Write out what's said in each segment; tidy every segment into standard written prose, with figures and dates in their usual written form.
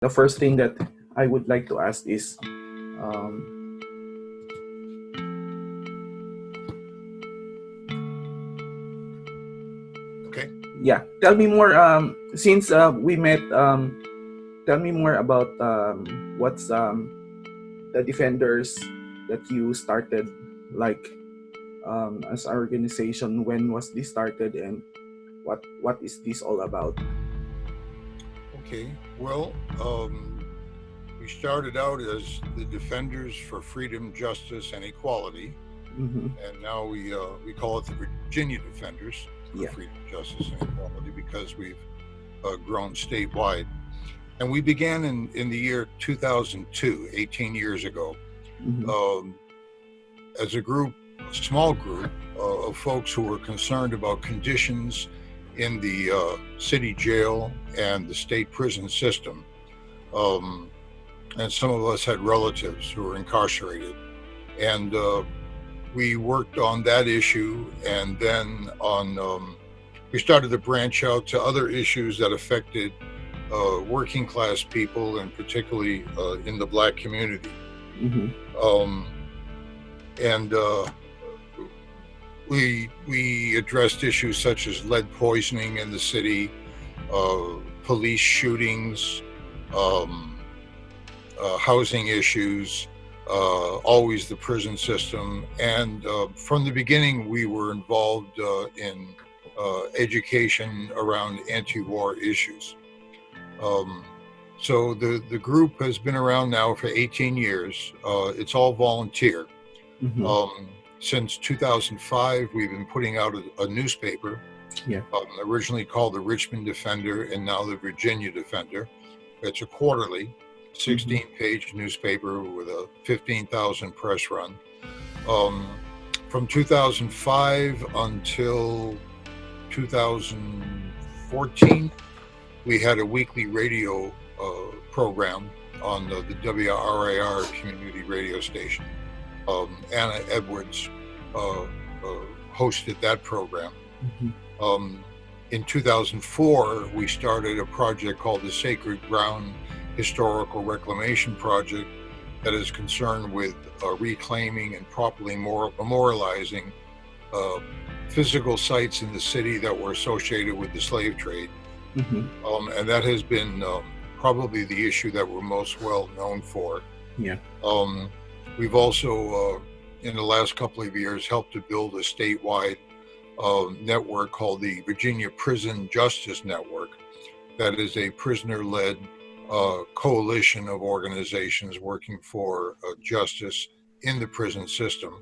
The first thing that I would like to ask is, um, Okay. yeah, tell me more. Since we met, tell me more about what's the defenders that you started, like as an organization. When was this started, and what is this all about? Okay. Well, we started out as the Defenders for Freedom, Justice, and Equality, Mm-hmm. and now we call it the Virginia Defenders for Yeah. Freedom, Justice, and Equality because we've grown statewide. And we began in the year 2002, 18 years ago, Mm-hmm. um, as a group, a small group of folks who were concerned about conditions in the city jail and the state prison system. Um, and some of us had relatives who were incarcerated. And we worked on that issue, and then we started to branch out to other issues that affected working class people, and particularly in the Black community. Mm-hmm. Um, and we addressed issues such as lead poisoning in the city, police shootings, um, housing issues, always the prison system. And from the beginning, we were involved in education around anti-war issues. Um, so the group has been around now for 18 years. It's all volunteer. Mm-hmm. Um, since 2005, we've been putting out a newspaper, Yeah. originally called the Richmond Defender and now the Virginia Defender. It's a quarterly, Mm-hmm. 16-page newspaper with a 15,000 press run. Um, from 2005 until 2014, we had a weekly radio program on the WRAR community radio station. Anna Edwards uh, hosted that program. Mm-hmm. In 2004, we started a project called the Sacred Ground Historical Reclamation Project that is concerned with reclaiming and properly memorializing physical sites in the city that were associated with the slave trade. Mm-hmm. And that has been probably the issue that we're most well known for. Yeah. We've also, in the last couple of years, helped to build a statewide network called the Virginia Prison Justice Network. That is a prisoner-led coalition of organizations working for justice in the prison system.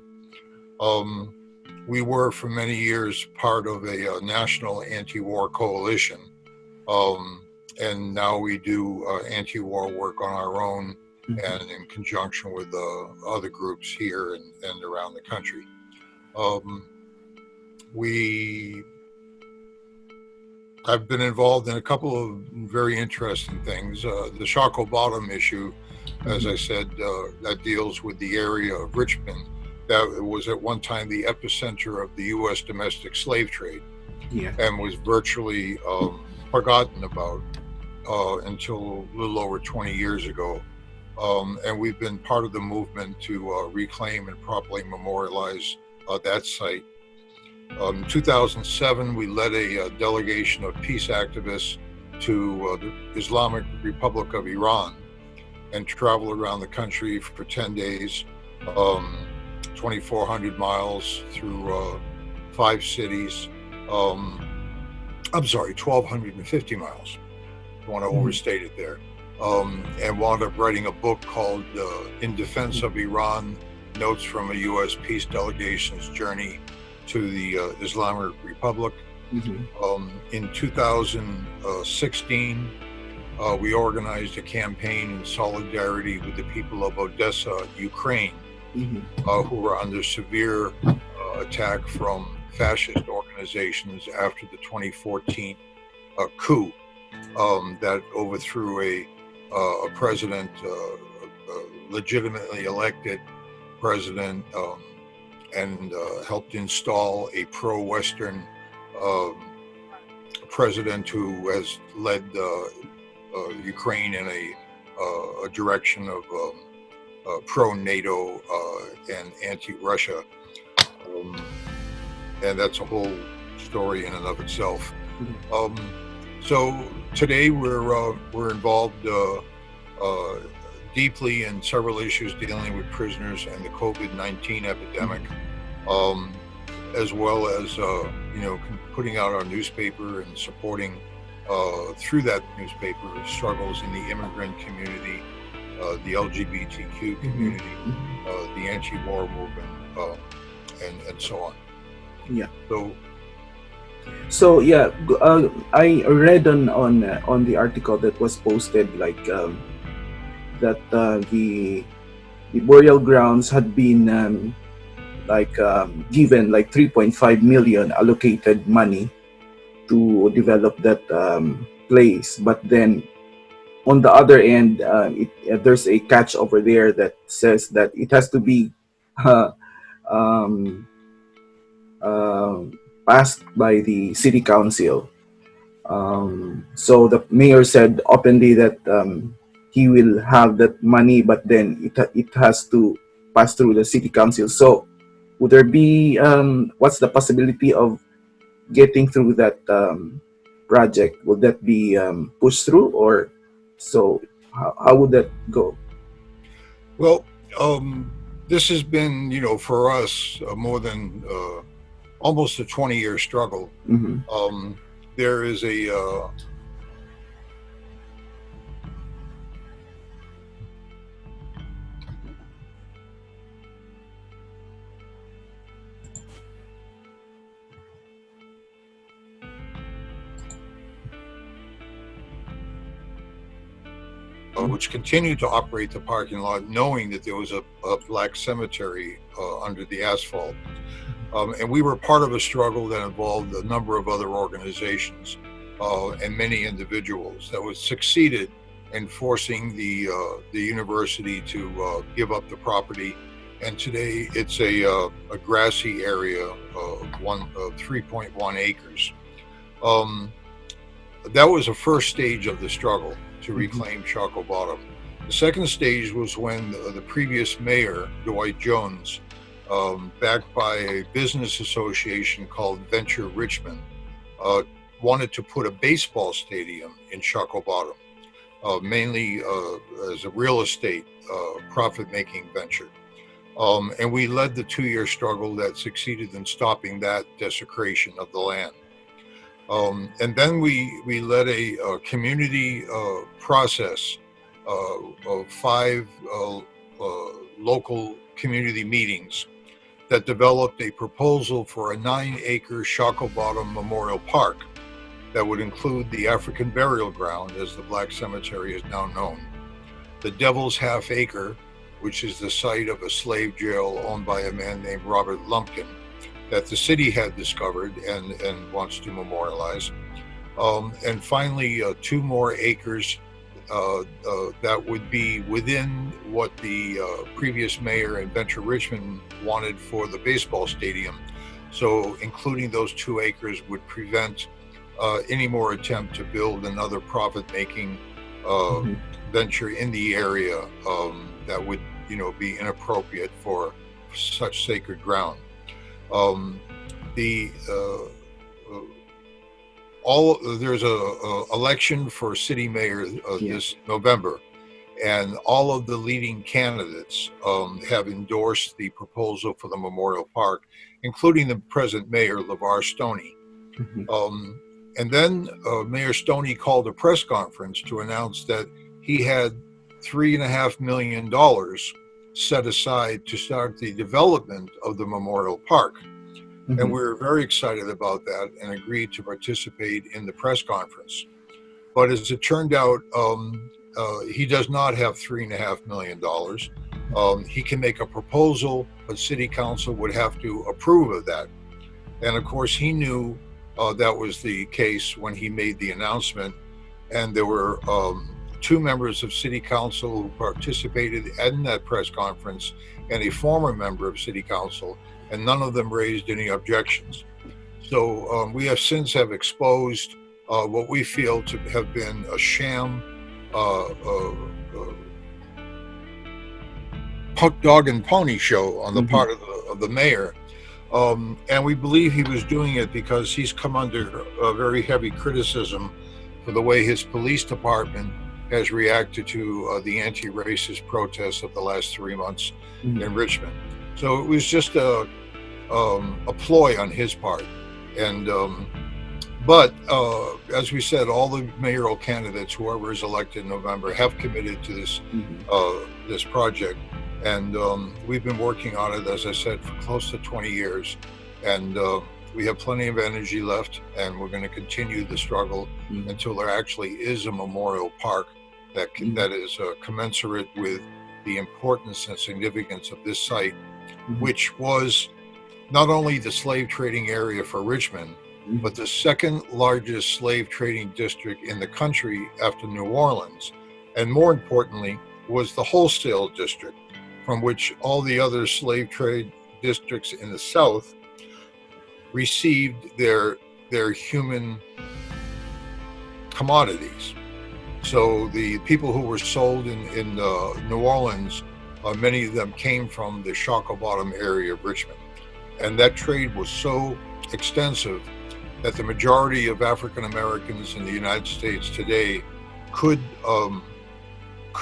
We were for many years part of a national anti-war coalition, and now we do anti-war work on our own and in conjunction with other groups here and around the country. I've been involved in a couple of very interesting things. The Shockoe Bottom issue, as I said, that deals with the area of Richmond that was at one time the epicenter of the U.S. domestic slave trade. Yeah. And was virtually forgotten about until a little over 20 years ago. And we've been part of the movement to reclaim and properly memorialize that site. In 2007, we led a delegation of peace activists to the Islamic Republic of Iran and traveled around the country for 10 days, 2,400 miles through 5 cities. I'm sorry, 1,250 miles. I want to overstate it there. And wound up writing a book called In Defense of Iran, Notes from a U.S. Peace Delegation's Journey to the Islamic Republic. In 2016, we organized a campaign in solidarity with the people of Odessa, Ukraine, who were under severe attack from fascist organizations after the 2014 coup that overthrew a president, a legitimately elected president, and helped install a pro-Western president who has led Ukraine in a a direction of pro-NATO and anti-Russia, and that's a whole story in and of itself. So today we're involved deeply in several issues dealing with prisoners and the COVID-19 epidemic, as well as putting out our newspaper and supporting through that newspaper struggles in the immigrant community, the LGBTQ community, the anti-war movement, and so on. Yeah. So yeah, I read on the article that was posted, like that the burial grounds had been given like 3.5 million allocated money to develop that place, but then on the other end, there's a catch over there that says that it has to be uh, um, passed by the city council. So the mayor said openly that he will have that money, but then it has to pass through the city council. So would there be what's the possibility of getting through that project? Will that be pushed through, or so? How would that go? Well, this has been, for us more than almost a 20-year struggle. There is a which continued to operate the parking lot, knowing that there was a black cemetery under the asphalt. And we were part of a struggle that involved a number of other organizations and many individuals that was succeeded in forcing the university to give up the property. And today it's a grassy area of 3.1 acres. That was the first stage of the struggle to reclaim Shockoe Bottom. The second stage was when the previous mayor, Dwight Jones, backed by a business association called Venture Richmond, wanted to put a baseball stadium in Shockoe Bottom, mainly as a real estate profit-making venture. And we led the 2-year struggle that succeeded in stopping that desecration of the land. And then we led a community process of 5 local community meetings that developed a proposal for a 9-acre Shockoe Bottom Memorial Park that would include the African burial ground, as the Black Cemetery is now known, the Devil's Half Acre, which is the site of a slave jail owned by a man named Robert Lumpkin, that the city had discovered and wants to memorialize. And finally, 2 more acres that would be within what the previous mayor and Venture Richmond wanted for the baseball stadium. So including those 2 acres would prevent any more attempt to build another profit-making venture in the area that would, be inappropriate for such sacred ground. There's a election for city mayor this November, and all of the leading candidates have endorsed the proposal for the memorial park, including the present mayor, LeVar Stoney. And then Mayor Stoney called a press conference to announce that he had $3.5 million set aside to start the development of the memorial park. And we were very excited about that and agreed to participate in the press conference. But as it turned out, he does not have $3.5 million. He can make a proposal, but city council would have to approve of that. And of course, he knew that was the case when he made the announcement. And there were 2 members of city council who participated in that press conference and a former member of city council, and none of them raised any objections. So we have since exposed what we feel to have been a sham dog and pony show on the Mhm. part of the mayor. And we believe he was doing it because he's come under a very heavy criticism for the way his police department has reacted to the anti-racist protests of the last 3 months Mhm. in Richmond. So it was just a ploy on his part. And but as we said, all the mayoral candidates, whoever is elected in November, have committed to Mhm. this project, and we've been working on it, as I said, for close to 20 years, and we have plenty of energy left, and we're going to continue the struggle Mhm. until there actually is a memorial park Mhm. that is commensurate with the importance and significance of this site, Mhm. which was not only the slave trading area for Richmond, Mhm. but the second largest slave trading district in the country after New Orleans. And more importantly, was the wholesale district from which all the other slave trade districts in the South received their human commodities. So the people who were sold in New Orleans, many of them came from the Shockoe Bottom area of Richmond. And that trade was so extensive that the majority of African Americans in the United States today could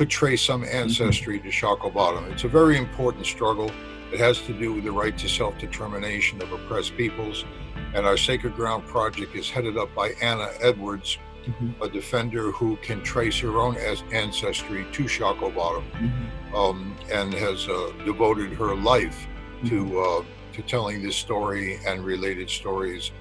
trace some ancestry to Shockoe Bottom. It's a very important struggle. It has to do with the right to self-determination of oppressed peoples. And our Sacred Ground project is headed up by Anna Edwards, Mhm. a defender who can trace her own ancestry to Shockoe Bottom, and has devoted her life to telling this story and related stories.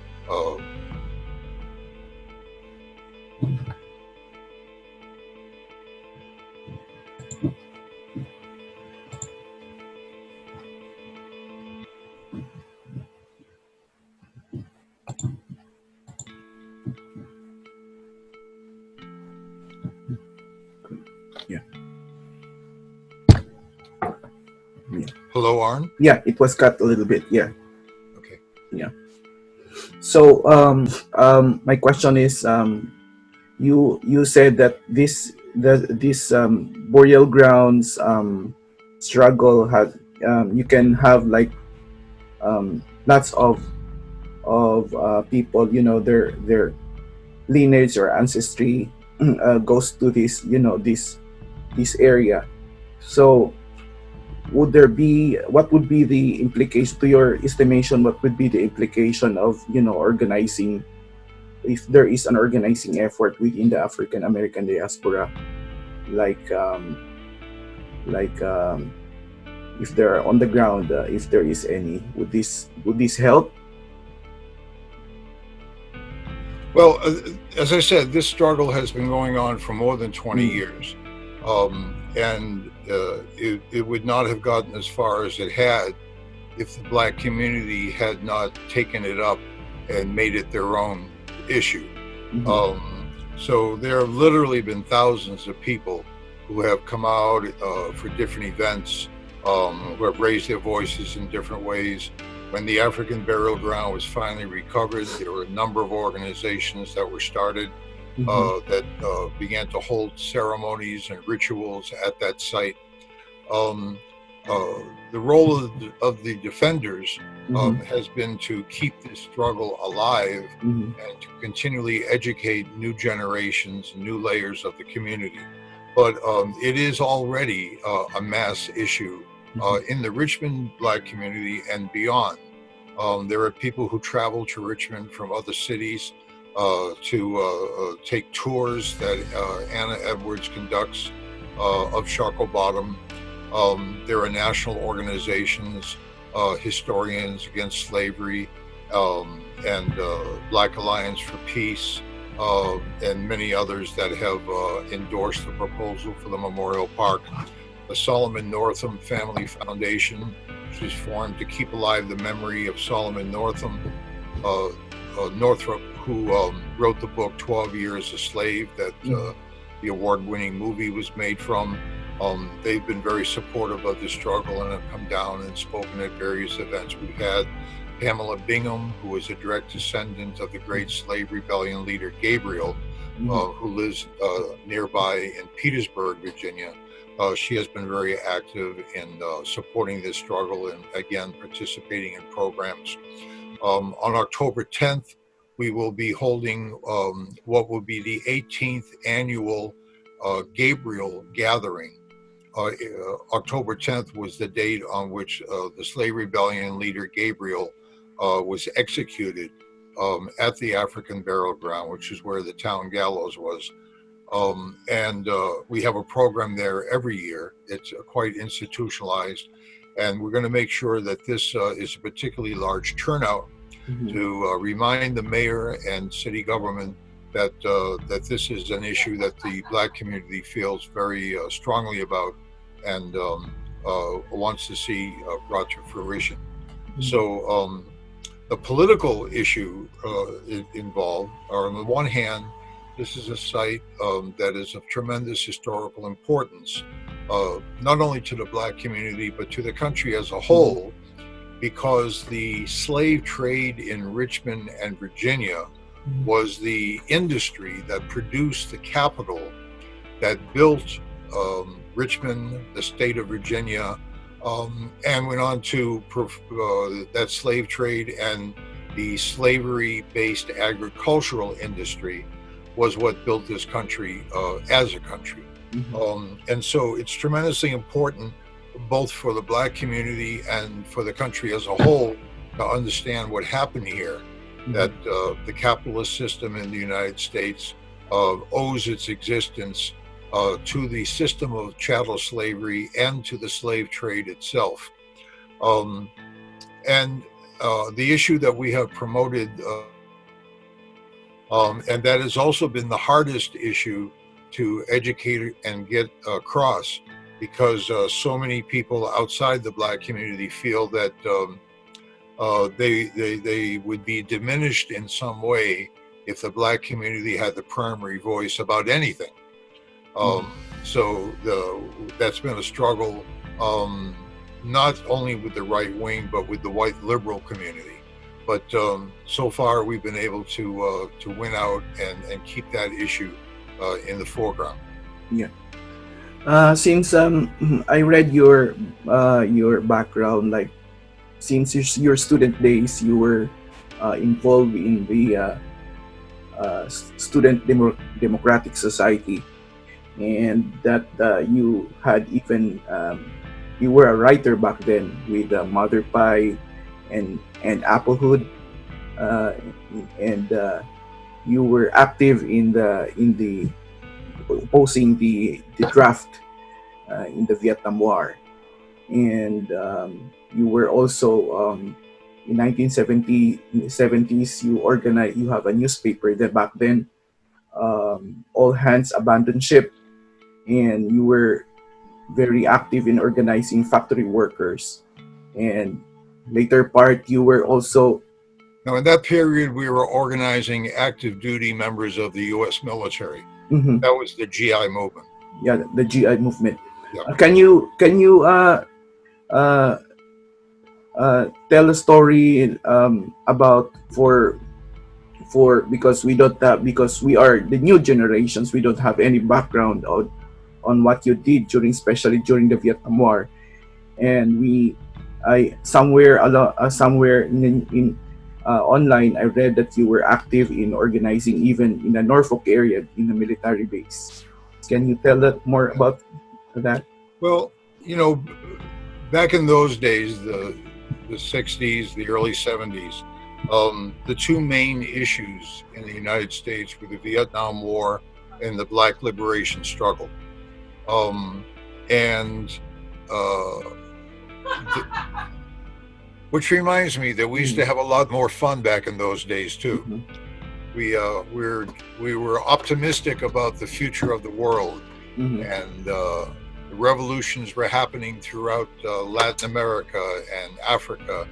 Yeah. Yeah. Hello, Arn. Yeah, it was cut a little bit. Yeah. Okay. Yeah. So my question is, you said that this burial grounds struggle has you can have like lots of people, their lineage or ancestry goes to this, this area. So would there be, what would be the implication, to your estimation, what would be the implication of, organizing, if there is an organizing effort within the African American diaspora, like like if they're on the ground, if there is any, would this help? Well, as I said, this struggle has been going on for more than 20 Mm. years. And it would not have gotten as far as it had if the Black community had not taken it up and made it their own issue. Mhm. So there have literally been thousands of people who have come out for different events, who have raised their voices in different ways. When the African burial ground was finally recovered, there were a number of organizations that were started Mhm. that began to hold ceremonies and rituals at that site. Um, the role of the defenders Mhm. has been to keep this struggle alive Mhm. and to continually educate new generations and new layers of the community. But it is already a mass issue Mhm. in the Richmond Black community and beyond. There are people who travel to Richmond from other cities to take tours that Anna Edwards conducts of Shockoe Bottom. There are national organizations, Historians Against Slavery, and Black Alliance for Peace, and many others that have endorsed the proposal for the Memorial Park. The Solomon Northam Family Foundation, which was formed to keep alive the memory of Solomon Northam, Northrop, who wrote the book 12 Years a Slave that Mhm. the award-winning movie was made from. They've been very supportive of the struggle and have come down and spoken at various events we've had. Pamela Bingham, who was a direct descendant of the great slave rebellion leader Gabriel, Mhm. who lives nearby in Petersburg, Virginia. She has been very active in supporting this struggle and, again, participating in programs. On October 10th, we will be holding what will be the 18th annual Gabriel Gathering. October 10th was the date on which the slave rebellion leader Gabriel was executed at the African Burial Ground, which is where the town gallows was. And we have a program there every year. It's quite institutionalized. And we're going to make sure that this is a particularly large turnout Mhm. to remind the mayor and city government that this is an issue that the Black community feels very strongly about and wants to see brought to fruition. Mhm. So the political issue involved are, on the one hand, this is a site that is of tremendous historical importance, not only to the Black community but to the country as a Mhm. whole, because the slave trade in Richmond and Virginia Mhm. was the industry that produced the capital that built Richmond, the state of Virginia, and went on to that slave trade and the slavery based agricultural industry was what built this country as a country. Mhm. And so it's tremendously important both for the Black community and for the country as a whole to understand what happened here, that Mhm. the capitalist system in the United States owes its existence to the system of chattel slavery and to the slave trade itself. Um, and the issue that we have promoted, and that has also been the hardest issue to educate and get across, because so many people outside the Black community feel that they would be diminished in some way if the Black community had the primary voice about anything. Mhm. That's been a struggle, not only with the right wing but with the white liberal community. But so far, we've been able to win out and keep that issue in the foreground. Yeah. Since I read your background, like since your student days, you were involved in the Student Democratic Society, and that you had even you were a writer back then with Mother Pie and Applehood, uh, and you were active in the opposing the draft in the Vietnam War, and you were also in 1970s you organize you have a newspaper that back then, All Hands Abandon Ship, and you were very active in organizing factory workers, and later part you were also Now, in that period, we were organizing active duty members of the U.S. military. mhm, That was the GI movement. yeah, the GI movement. Yeah. Can you uh, tell a story about for because we don't have, because we are the new generations, we don't have any background on what you did during, especially during the Vietnam War, and we I somewhere somewhere in online I read that you were active in organizing even in the Norfolk area in the military base. Can you tell that more about that? Well, you know, back in those days, the 60s, the early 70s, the two main issues in the United States were the Vietnam War and the Black liberation struggle. Um, and uh, th- which reminds me that we used Mhm. to have a lot more fun back in those days too. Mhm. We were optimistic about the future of the world, Mhm. and the revolutions were happening throughout Latin America and Africa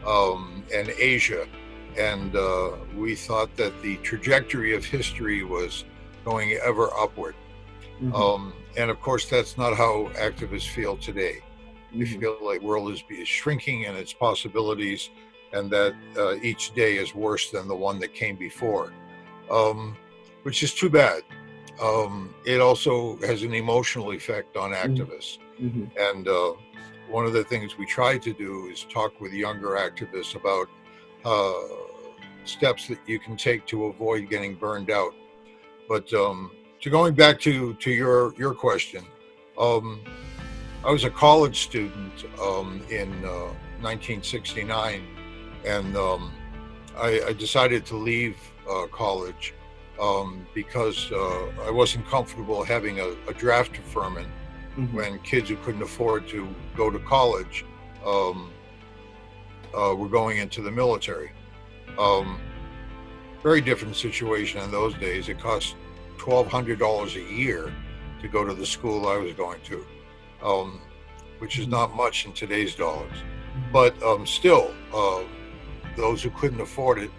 and Asia. And we thought that the trajectory of history was going ever upward. Mhm. And of course, that's not how activists feel today. They Mhm. feel like the world is shrinking in its possibilities, and that each day is worse than the one that came before, um, which is too bad. It also has an emotional effect on Mm-hmm. activists. Mm-hmm. And one of the things we try to do is talk with younger activists about uh, steps that you can take to avoid getting burned out. But to going back to your question, um, I was a college student in 1969, and I decided to leave college because I wasn't comfortable having a draft deferment Mm-hmm. when kids who couldn't afford to go to college um, were going into the military. Um, Very different situation in those days. It cost $1,200 a year to go to the school I was going to, um, which is not much in today's dollars. But still, those who couldn't afford it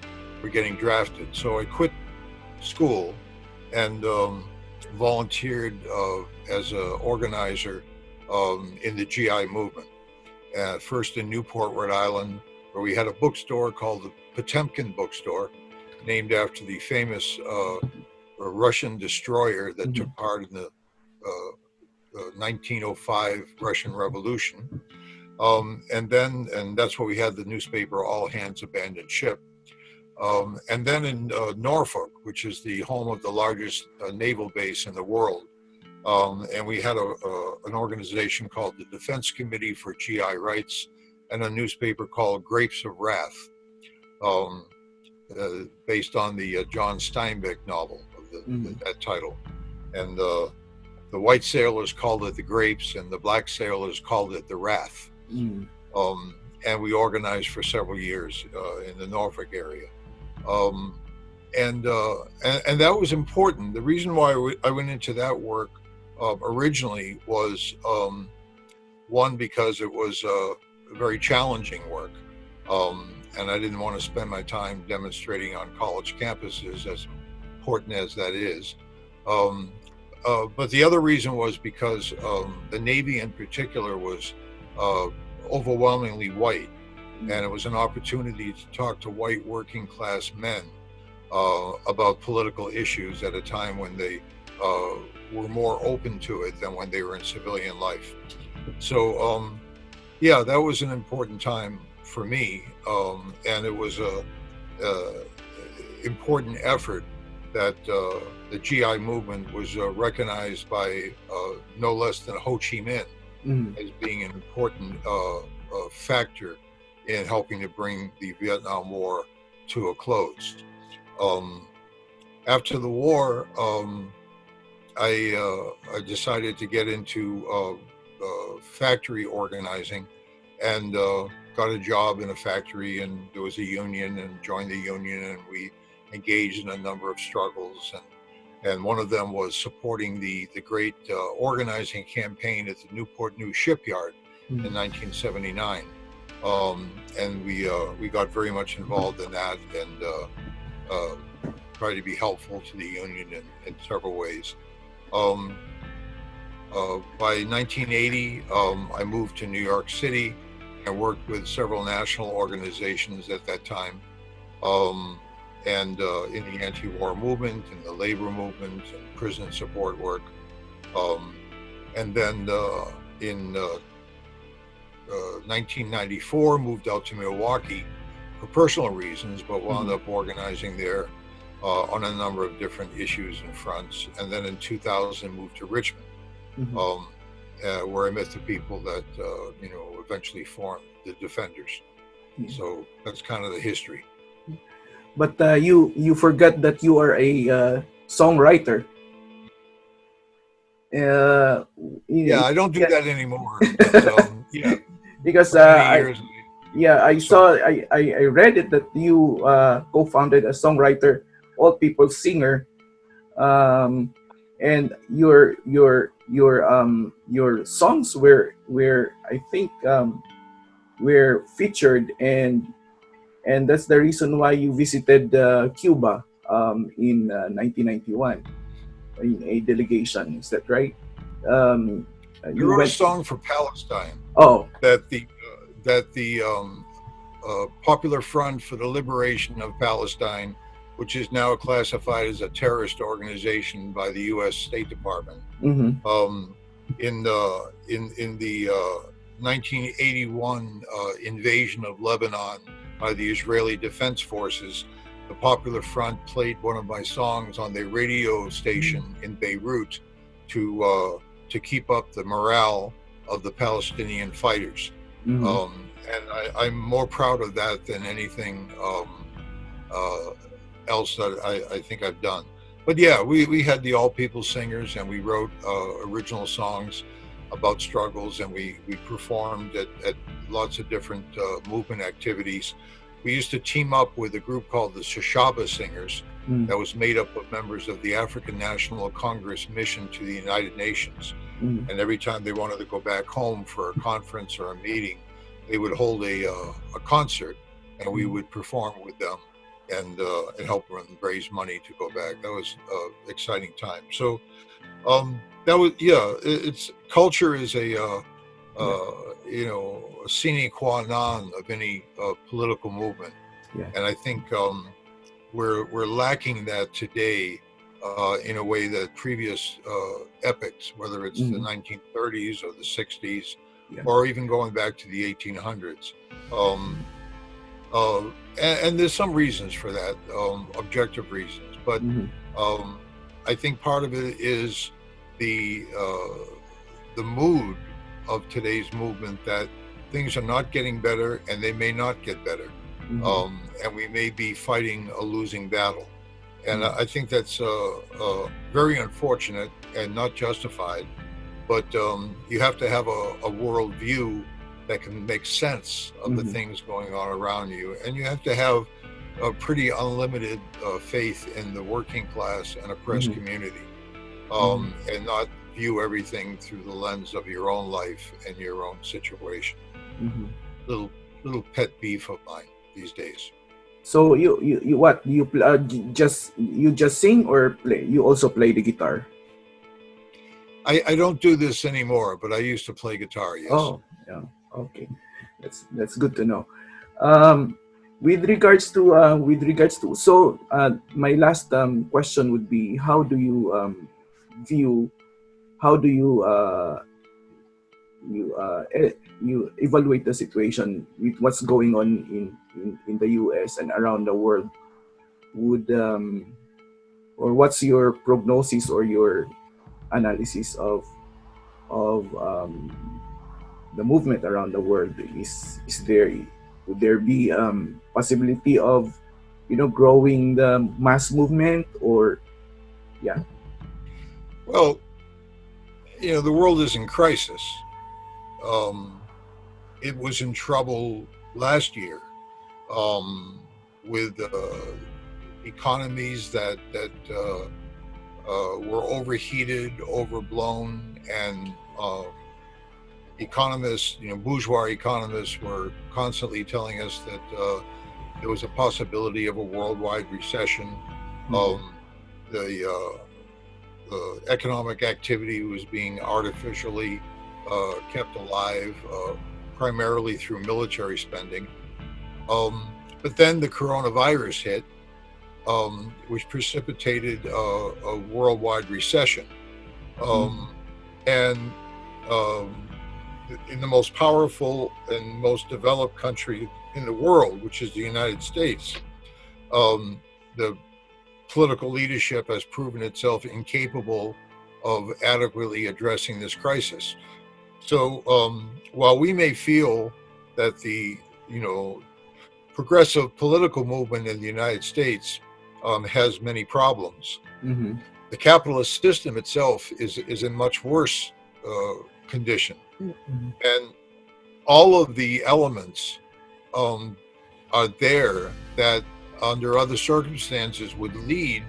were getting drafted. So I quit school and volunteered as an organizer in the GI movement. First in Newport, Rhode Island, where we had a bookstore called the Potemkin Bookstore, named after the famous Russian destroyer that Mm-hmm. took part in the 1905 Russian Revolution. And that's where we had the newspaper All Hands Abandoned Ship. And then in Norfolk, which is the home of the largest naval base in the world, and we had an organization called the Defense Committee for GI Rights and a newspaper called Grapes of Wrath, um, based on the John Steinbeck novel of Mm-hmm. that title. And the white sailors called it the Grapes, and the black sailors called it the Wrath. Mm-hmm. Um, and we organized for several years in the Norfolk area. Um, and that was important. The reason why I went into that work originally was one, because it was very challenging work, and I didn't want to spend my time demonstrating on college campuses, as important as that is. Um, but the other reason was because the Navy in particular was uh, overwhelmingly white, and it was an opportunity to talk to white working class men about political issues at a time when they uh, were more open to it than when they were in civilian life. So, yeah, that was an important time for me, and it was a important effort that the GI movement was recognized by no less than Ho Chi Minh Mm-hmm. as being an important factor in helping to bring the Vietnam War to a close. Um, After the war, I decided to get into factory organizing, and got a job in a factory, and there was a union, and joined the union, and we engaged in a number of struggles, and one of them was supporting the great organizing campaign at the Newport News shipyard in 1979. And we got very much involved in that, and uh, tried to be helpful to the union in several ways. Um, by 1980, I moved to New York City and worked with several national organizations at that time, um, and in the anti-war movement, and the labor movement, and prison support work. Um, and then in 1994, moved out to Milwaukee for personal reasons, but wound Mm-hmm. up organizing there on a number of different issues and fronts. And then in 2000, moved to Richmond, Mm-hmm. um, where I met the people that eventually formed the Defenders. Yeah. So that's kind of the history. But you forgot that you are a songwriter. Uh, Yeah, y- I don't do yeah. that anymore, but yeah, Because for many I years yeah, I I sung. saw I read it that you co-founded a songwriter, all people singer, um, and your songs were I think were featured, and that's the reason why you visited Cuba in 1991 in a delegation. Is that right? Um, I you wrote a went. song for Palestine Oh. that the Popular Front for the Liberation of Palestine, which is now classified as a terrorist organization by the U.S. State Department. Mm-hmm. Um, in the 1981 invasion of Lebanon by the Israeli Defense Forces, the Popular Front played one of my songs on their radio station in Beirut to keep up the morale of the Palestinian fighters. Mm-hmm. And I'm more proud of that than anything uh, else that I think I've done. But yeah, we had the all people singers, and we wrote original songs about struggles, and we performed at lots of different movement activities. We used to team up with a group called the Shashaba Singers that was made up of members of the African National Congress mission to the United Nations. Mm-hmm. And every time they wanted to go back home for a conference or a meeting, they would hold a concert, and we would perform with them and help them raise money to go back. That was an exciting time. So that was, yeah, it's culture is a a sine qua non of any political movement. Yeah. And I think we're lacking that today in a way that previous epochs, whether it's the 1930s or the 60s, Yeah. or even going back to the 1800s. And there's some reasons for that, objective reasons. But I think part of it is the mood of today's movement, that things are not getting better, and they may not get better. And we may be fighting a losing battle. And I think that's very unfortunate and not justified. But you have to have a world view that can make sense of the things going on around you. And you have to have a pretty unlimited faith in the working class and oppressed community, and not view everything through the lens of your own life and your own situation. Little pet beef of mine these days. So you what you just sing or play? You also play the guitar? I don't do this anymore, but I used to play guitar. Yes. Oh, yeah. Okay, that's good to know. With regards to so my last question would be, how do you view how do you evaluate the situation with what's going on in the US and around the world? Would or what's your prognosis or your analysis of the movement around the world? Would there be possibility of growing the mass movement, or yeah? Well, the world is in crisis. It was in trouble last year with economies that were overheated, overblown, and economists, bourgeois economists, were constantly telling us that there was a possibility of a worldwide recession. The economic activity was being artificially kept alive, primarily through military spending. But then the coronavirus hit, which precipitated a worldwide recession. And in the most powerful and most developed country in the world, which is the United States, the political leadership has proven itself incapable of adequately addressing this crisis. So while we may feel that the progressive political movement in the United States has many problems, the capitalist system itself is in much worse condition. And all of the elements are there that under other circumstances would lead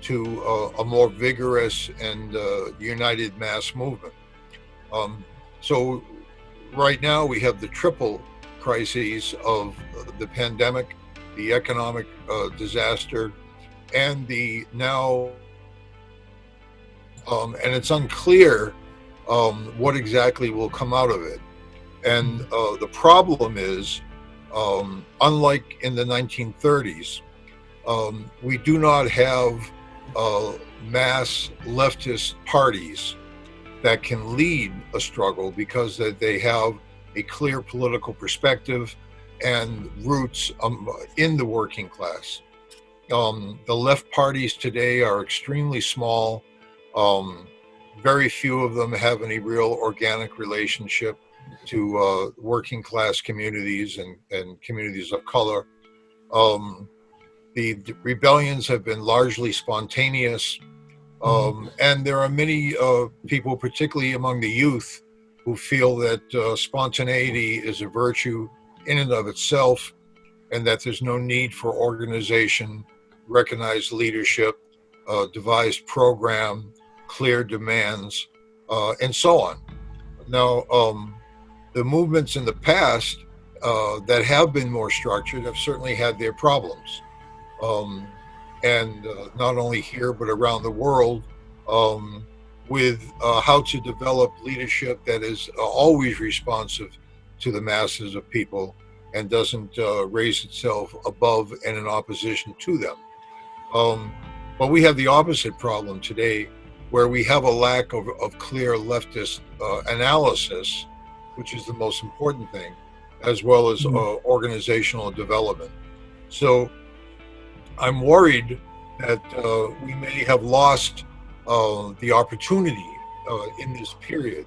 to a more vigorous and united mass movement. So right now we have the triple crises of the pandemic, the economic disaster, and the now, and it's unclear what exactly will come out of it. And the problem is Unlike in the 1930s, we do not have mass leftist parties that can lead a struggle because they have a clear political perspective and roots in the working class. The left parties today are extremely small. Um, Very few of them have any real organic relationship to working class communities and communities of color. Um, the rebellions have been largely spontaneous. And there are many people, particularly among the youth, who feel that spontaneity is a virtue in and of itself, and that there's no need for organization, recognized leadership, devised program, clear demands, and so on. Now, the movements in the past that have been more structured have certainly had their problems. Um, and not only here, but around the world, um, with how to develop leadership that is always responsive to the masses of people and doesn't raise itself above and in opposition to them. Um, but we have the opposite problem today, where we have a lack of clear leftist analysis, which is the most important thing, as well as organizational development. So I'm worried that we may have lost the opportunity in this period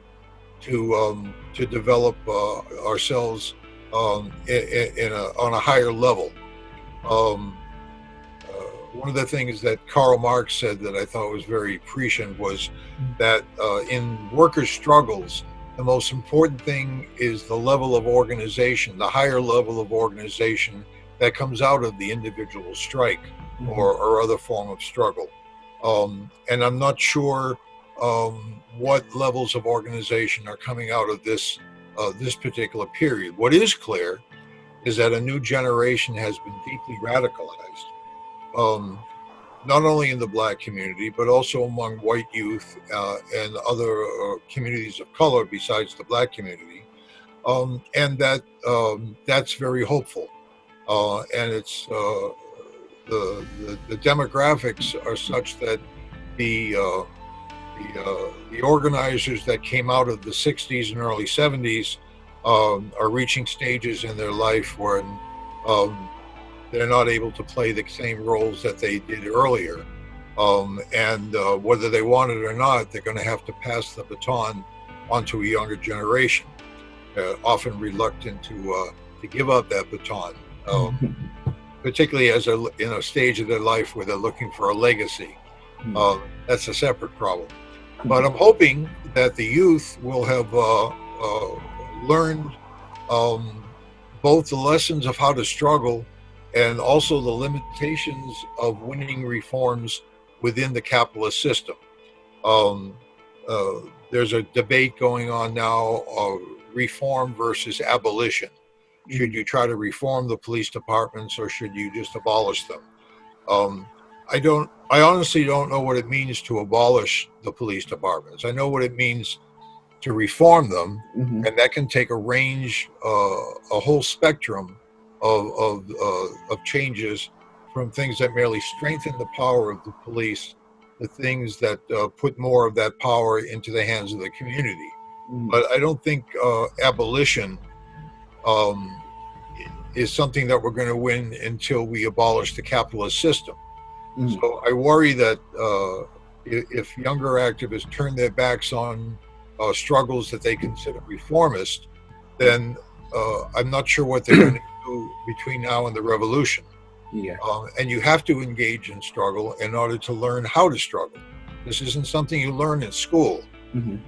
to develop ourselves on a higher level. Um, One of the things that Karl Marx said that I thought was very prescient was that in workers' struggles, the most important thing is the level of organization, the higher level of organization that comes out of the individual strike or other form of struggle. And I'm not sure what levels of organization are coming out of this particular period. What is clear is that a new generation has been deeply radicalized, not only in the Black community, but also among white youth and other communities of color besides the Black community. And that's very hopeful. And it's the demographics are such that the the organizers that came out of the 60s and early 70s are reaching stages in their life when they're not able to play the same roles that they did earlier. And whether they want it or not, they're going to have to pass the baton onto a younger generation, often reluctant to give up that baton, particularly as they're in a stage of their life where they're looking for a legacy. That's a separate problem. But I'm hoping that the youth will have learned both the lessons of how to struggle and also the limitations of winning reforms within the capitalist system. Um, there's a debate going on now of reform versus abolition. Should you try to reform the police departments or should you just abolish them? Um, I honestly don't know what it means to abolish the police departments. I know what it means to reform them, and that can take a range, a whole spectrum of changes, from things that merely strengthen the power of the police to things that put more of that power into the hands of the community. But I don't think abolition um, is something that we're going to win until we abolish the capitalist system. So I worry that if younger activists turn their backs on struggles that they consider reformist, then I'm not sure what they're going to do between now and the revolution. Yeah. And you have to engage in struggle in order to learn how to struggle. This isn't something you learn in school.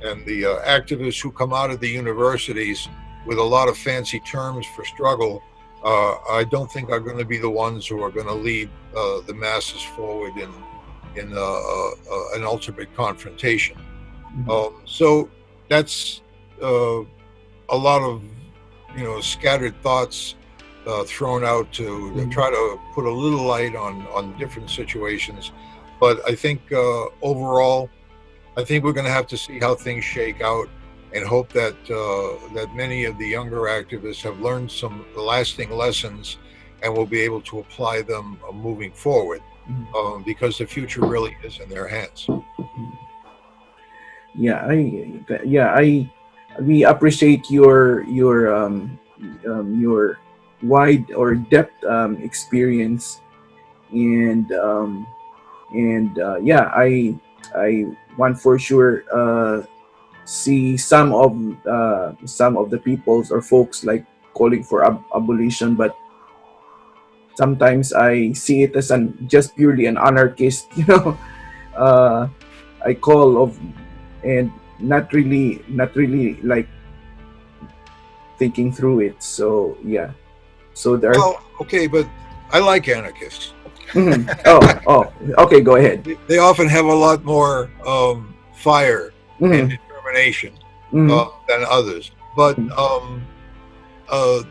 And the activists who come out of the universities with a lot of fancy terms for struggle, I don't think are going to be the ones who are going to lead the masses forward in an ultimate confrontation. So that's a lot of scattered thoughts thrown out to try to put a little light on different situations. But I think overall, I think we're going to have to see how things shake out and hope that that many of the younger activists have learned some lasting lessons and will be able to apply them moving forward, because the future really is in their hands. Yeah, I we appreciate your wide or depth experience, and yeah, I want for sure see some of the peoples or folks like calling for abolition, but sometimes I see it as an just purely an anarchist, uh, I call of, and not really like thinking through it. So yeah, so there. Well, okay, but I like anarchists. Mhm. Oh, okay, go ahead. They often have a lot more fire and Hmm. determination Hmm. than others. But uh,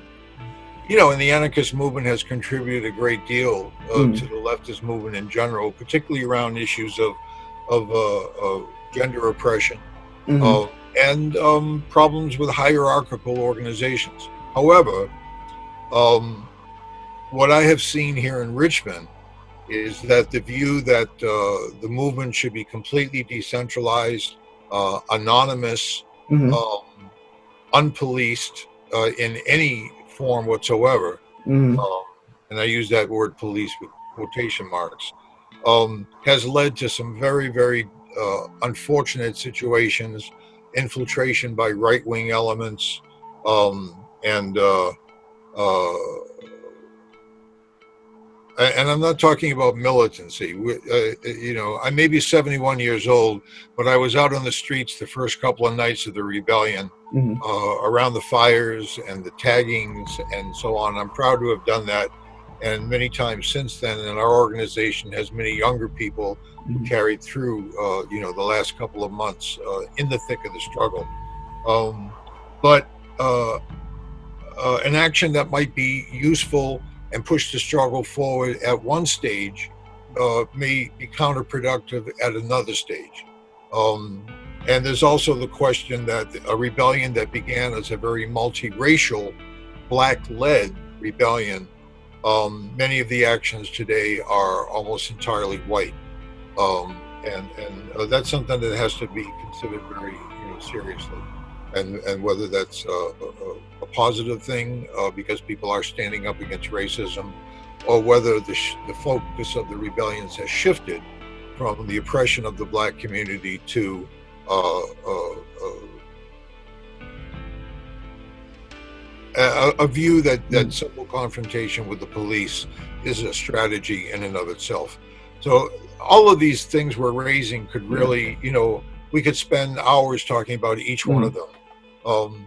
and the anarchist movement has contributed a great deal Hmm. to the leftist movement in general, particularly around issues of gender oppression Hmm. uh, and problems with hierarchical organizations. However, um, what I have seen here in Richmond is that the view that the movement should be completely decentralized, anonymous, Hmm. um, unpoliced in any form whatsoever. Hmm. Um, and I use that word police with quotation marks, has led to some very, very unfortunate situations, infiltration by right wing elements, and uh, and I'm not talking about militancy. I may be 71 years old, but I was out on the streets the first couple of nights of the rebellion, Hmm. around the fires and the taggings and so on. I'm proud to have done that. And many times since then, and our organization has many younger people who Hmm. carried through, the last couple of months in the thick of the struggle. Um, but an action that might be useful and push the struggle forward at one stage may be counterproductive at another stage. Um, and there's also the question that a rebellion that began as a very multiracial, black-led rebellion, many of the actions today are almost entirely white. And that's something that has to be considered very seriously, and whether that's a positive thing because people are standing up against racism, or whether the focus of the rebellions has shifted from the oppression of the black community to a view that simple confrontation with the police is a strategy in and of itself. So all of these things we're raising could Yeah. really, we could spend hours talking about each one Hmm. of them.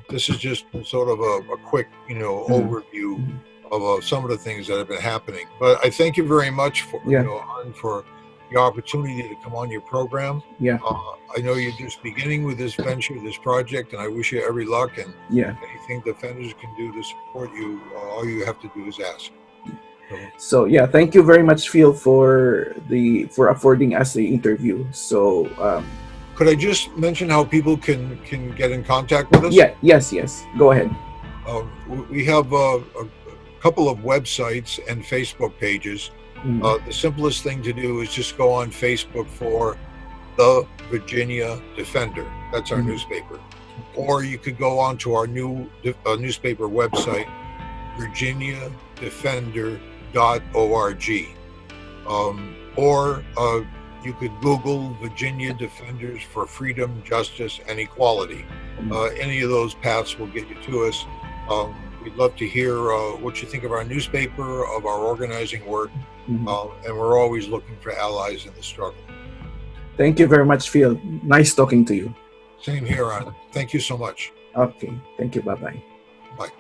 This is just sort of a quick, Hmm. overview Hmm. of some of the things that have been happening. But I thank you very much for, Yeah. Arn, for the opportunity to come on your program. Yeah. Uh, I know you're just beginning with this venture, this project, and I wish you every luck. And Yeah. anything defenders can do to support you, all you have to do is ask. So, So yeah, thank you very much, Phil, for affording us the interview. So could I just mention how people can get in contact with us? yeah, yes, go ahead. We have a couple of websites and Facebook pages. Mm. The simplest thing to do is just go on Facebook for the Virginia Defender. That's our Mm. newspaper. Or you could go on to our new newspaper website, virginiadefender.org. Or you could Google Virginia Defenders for Freedom, Justice, and Equality. Any of those paths will get you to us. We'd love to hear what you think of our newspaper, of our organizing work, and we're always looking for allies in the struggle. Thank you very much, Phil. Nice talking to you. Same here, on. Thank you so much. Okay, thank you. Bye bye. Bye.